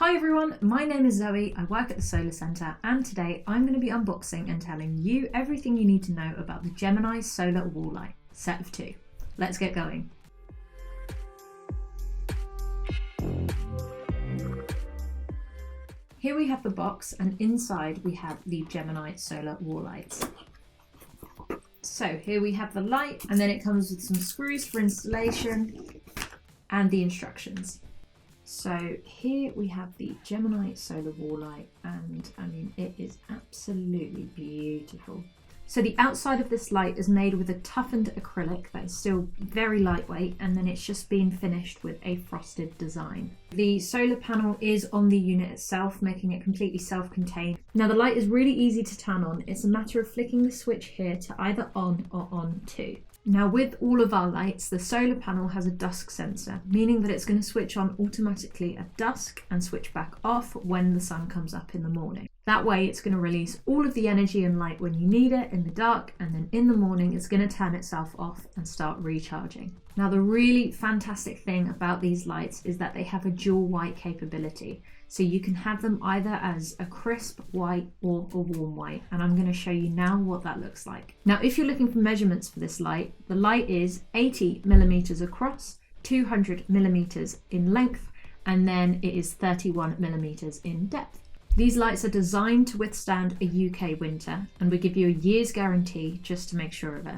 Hi everyone, my name is Zoe, I work at the Solar Centre, and today I'm going to be unboxing and telling you everything you need to know about the Gemini solar wall light, set of 2. Let's get going. Here we have the box, and inside we have the Gemini solar wall lights. So here we have the light, and then it comes with some screws for installation and the instructions. So here we have the Gemini solar wall light, and I mean, it is absolutely beautiful. So the outside of this light is made with a toughened acrylic that is still very lightweight, and then it's just been finished with a frosted design. The solar panel is on the unit itself, making it completely self-contained. Now the light is really easy to turn on. It's a matter of flicking the switch here to either on or on to. Now with all of our lights, the solar panel has a dusk sensor, meaning that it's going to switch on automatically at dusk and switch back off when the sun comes up in the morning. That way it's going to release all of the energy and light when you need it in the dark, and then in the morning it's going to turn itself off and start recharging. Now the really fantastic thing about these lights is that they have a dual white capability. So you can have them either as a crisp white or a warm white, and I'm going to show you now what that looks like. Now if you're looking for measurements for this light, the light is 80 millimeters across, 200 millimeters in length, and then it is 31 millimeters in depth. These lights are designed to withstand a UK winter, and we give you a year's guarantee just to make sure of it.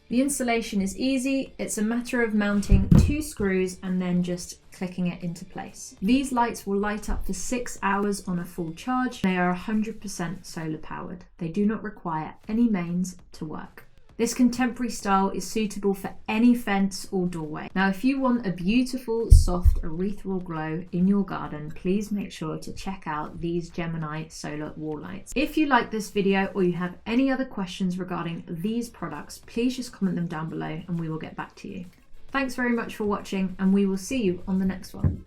The installation is easy. It's a matter of mounting 2 screws and then just clicking it into place. These lights will light up for 6 hours on a full charge. They are 100% solar powered. They do not require any mains to work. This contemporary style is suitable for any fence or doorway. Now, if you want a beautiful, soft, ethereal glow in your garden, please make sure to check out these Gemini solar wall lights. If you like this video or you have any other questions regarding these products, please just comment them down below and we will get back to you. Thanks very much for watching, and we will see you on the next one.